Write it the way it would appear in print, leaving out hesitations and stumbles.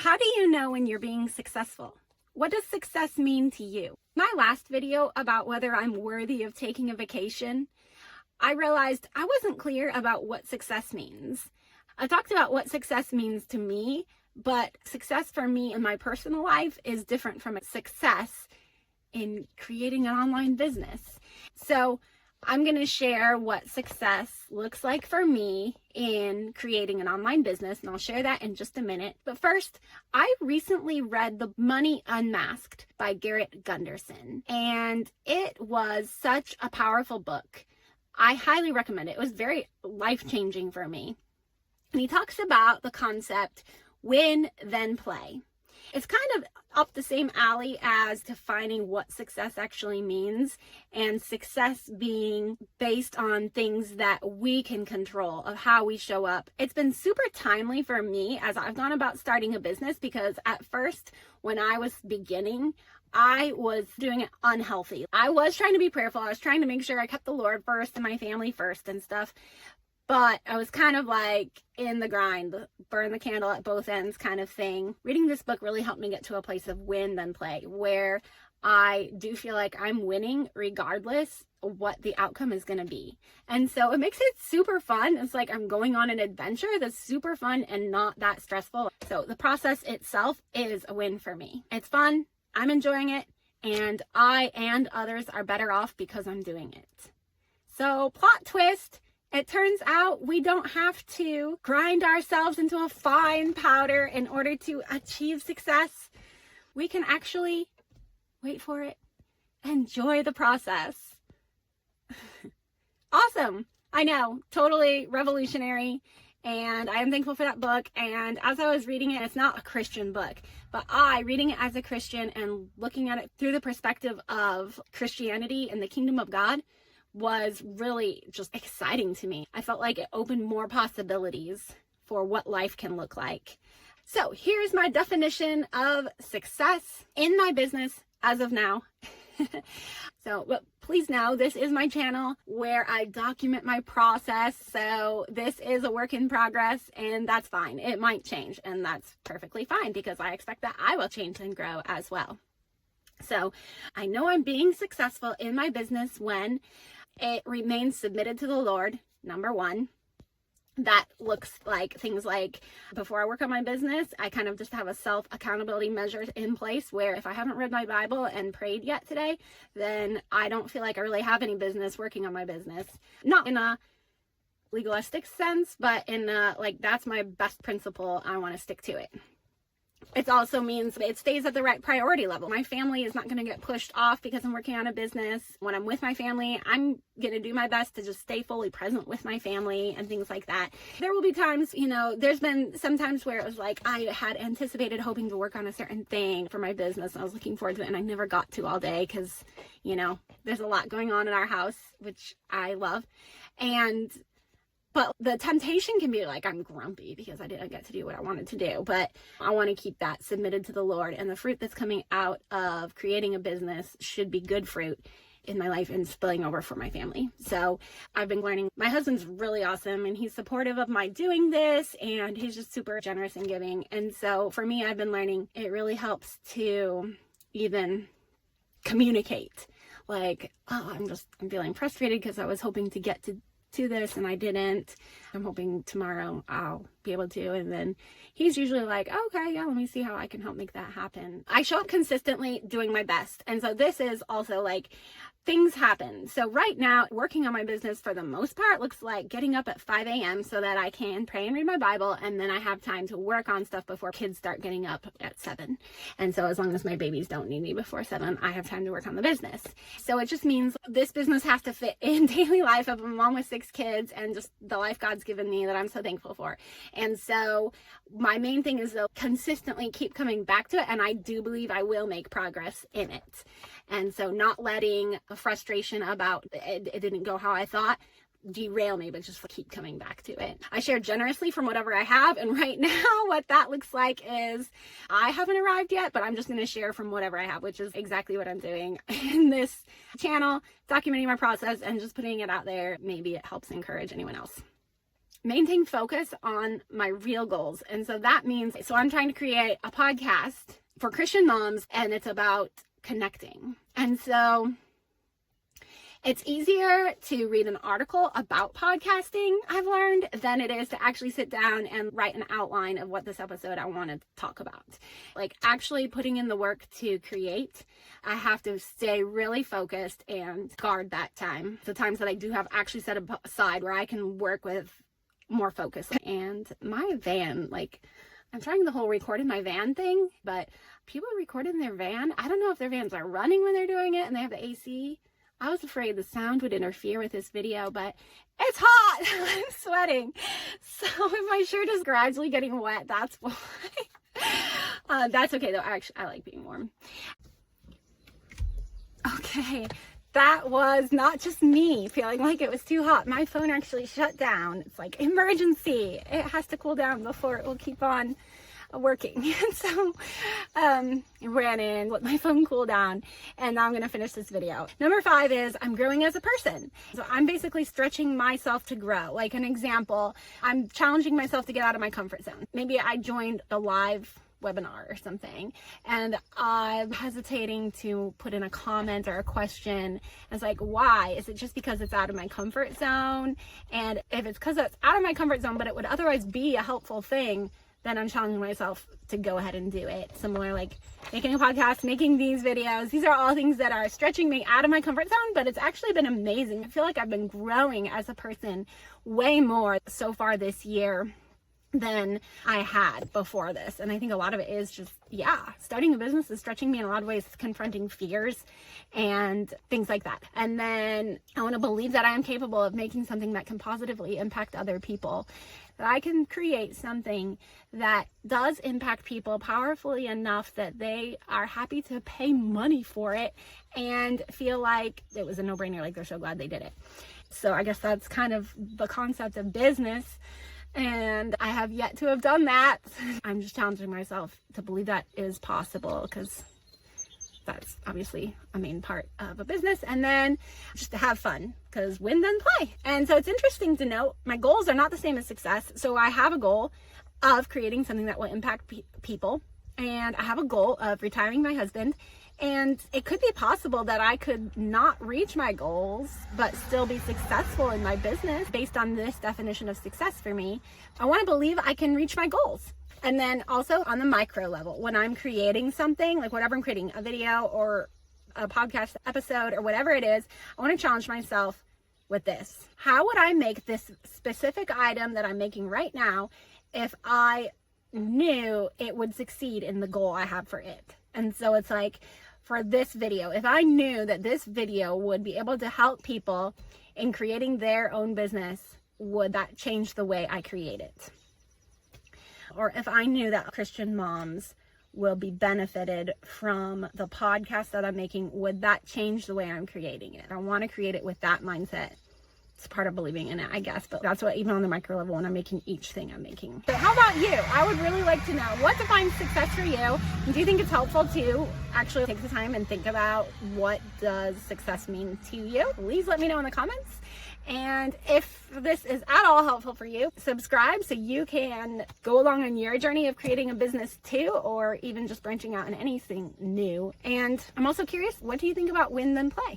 How do you know when you're being successful? What does success mean to you? My last video about whether I'm worthy of taking a vacation, I realized I wasn't clear about what success means. I talked about what success means to me, but success for me in my personal life is different from success in creating an online business. So I'm going to share what success looks like for me in creating an online business, and I'll share that in just a minute. But first, I recently read The Money Unmasked by Garrett Gunderson, and it was such a powerful book. I highly recommend it. It was very life-changing for me. And he talks about the concept win, then play. It's kind of up the same alley as defining what success actually means, and success being based on things that we can control of how we show up. It's been super timely for me as I've gone about starting a business, because at first when I was beginning, I was doing it unhealthy. I was trying to be prayerful. I was trying to make sure I kept the Lord first and my family first and stuff. But I was kind of like in the grind, burn the candle at both ends kind of thing. Reading this book really helped me get to a place of win then play, where I do feel like I'm winning regardless of what the outcome is going to be. And so it makes it super fun. It's like I'm going on an adventure that's super fun and not that stressful. So the process itself is a win for me. It's fun. I'm enjoying it. And I and others are better off because I'm doing it. So plot twist. It turns out we don't have to grind ourselves into a fine powder in order to achieve success. We can actually, wait for it, enjoy the process. Awesome. I know, totally revolutionary. And I am thankful for that book. And as I was reading it, it's not a Christian book, but reading it as a Christian and looking at it through the perspective of Christianity and the kingdom of God, was really just exciting to me. I felt like it opened more possibilities for what life can look like. So here's my definition of success in my business as of now. But please know this is my channel where I document my process. So this is a work in progress, and that's fine. It might change, and that's perfectly fine, because I expect that I will change and grow as well. So I know I'm being successful in my business when it remains submitted to the Lord, number one. That looks like things like, before I work on my business, I kind of just have a self-accountability measure in place where if I haven't read my Bible and prayed yet today, then I don't feel like I really have any business working on my business. Not in a legalistic sense, but in like, that's my best principle. I want to stick to it. It also means it stays at the right priority level. My family is not going to get pushed off because I'm working on a business. When I'm with my family, I'm going to do my best to just stay fully present with my family and things like that. There will be times, there's been some times where it was like I had anticipated hoping to work on a certain thing for my business, and I was looking forward to it, and I never got to all day because, there's a lot going on in our house, which I love. But the temptation can be like, I'm grumpy because I didn't get to do what I wanted to do. But I want to keep that submitted to the Lord. And the fruit that's coming out of creating a business should be good fruit in my life and spilling over for my family. So I've been learning. My husband's really awesome, and he's supportive of my doing this, and he's just super generous and giving. And so for me, I've been learning it really helps to even communicate. Like, I'm feeling frustrated because I was hoping to get to this and I didn't. I'm hoping tomorrow I'll be able to. And then he's usually like, okay, yeah, let me see how I can help make that happen. I show up consistently doing my best. And so this is also like, things happen. So right now, working on my business for the most part looks like getting up at 5 a.m. so that I can pray and read my Bible, and then I have time to work on stuff before kids start getting up at 7. And so as long as my babies don't need me before 7, I have time to work on the business. So it just means this business has to fit in daily life of a mom with 6 kids and just the life God's given me that I'm so thankful for. And so my main thing is to consistently keep coming back to it, and I do believe I will make progress in it. And so not letting a frustration about it didn't go how I thought derail me, but just keep coming back to it. I share generously from whatever I have, and right now what that looks like is I haven't arrived yet, but I'm just going to share from whatever I have, which is exactly what I'm doing in this channel, documenting my process and just putting it out there. Maybe it helps encourage anyone else. maintain focus on my real goals. And so that means, so I'm trying to create a podcast for Christian moms, and it's about connecting. And so it's easier to read an article about podcasting, I've learned, than it is to actually sit down and write an outline of what this episode I want to talk about. Like actually putting in the work to create, I have to stay really focused and guard that time. The times that I do have actually set aside where I can work with more focus. And my van, like, I'm trying the whole record in my van thing, but people record in their van. I don't know if their vans are running when they're doing it and they have the AC. I was afraid the sound would interfere with this video, but it's hot. I'm sweating. So if my shirt is gradually getting wet, that's why. That's okay though. Actually, I like being warm. Okay. That was not just me feeling like it was too hot. My phone actually shut down. It's like emergency. It has to cool down before it will keep on working. And so I ran in, let my phone cool down, and now I'm going to finish this video. Number 5 is I'm growing as a person. So I'm basically stretching myself to grow. Like an example, I'm challenging myself to get out of my comfort zone. Maybe I joined a live webinar or something and I'm hesitating to put in a comment or a question. It's like, why? Is it just because it's out of my comfort zone? And if it's because it's out of my comfort zone but it would otherwise be a helpful thing, then I'm challenging myself to go ahead and do it. Similar, like making a podcast, making these videos. These are all things that are stretching me out of my comfort zone, but it's actually been amazing. I feel like I've been growing as a person way more so far this year than I had before this. And I think a lot of it is just, starting a business is stretching me in a lot of ways, confronting fears and things like that. And then I want to believe that I am capable of making something that can positively impact other people, that I can create something that does impact people powerfully enough that they are happy to pay money for it and feel like it was a no-brainer, like they're so glad they did it. So I guess that's kind of the concept of business. And I have yet to have done that. I'm just challenging myself to believe that is possible, because that's obviously a main part of a business. And then just to have fun, because win then play. And so it's interesting to note my goals are not the same as success. So I have a goal of creating something that will impact people. And I have a goal of retiring my husband. And it could be possible that I could not reach my goals, but still be successful in my business based on this definition of success for me. I want to believe I can reach my goals. And then also on the micro level, when I'm creating something, like whatever I'm creating, a video or a podcast episode or whatever it is, I want to challenge myself with this. How would I make this specific item that I'm making right now if I knew it would succeed in the goal I have for it? And so it's like, for this video, if I knew that this video would be able to help people in creating their own business, would that change the way I create it? Or if I knew that Christian moms will be benefited from the podcast that I'm making, would that change the way I'm creating it? I want to create it with that mindset. It's part of believing in it, I guess, but that's what, even on the micro level, when I'm making each thing I'm making. But how about you? I would really like to know what defines success for you. And do you think it's helpful to actually take the time and think about what does success mean to you? Please let me know in the comments. And if this is at all helpful for you, subscribe so you can go along on your journey of creating a business too, or even just branching out in anything new. And I'm also curious, what do you think about win then play?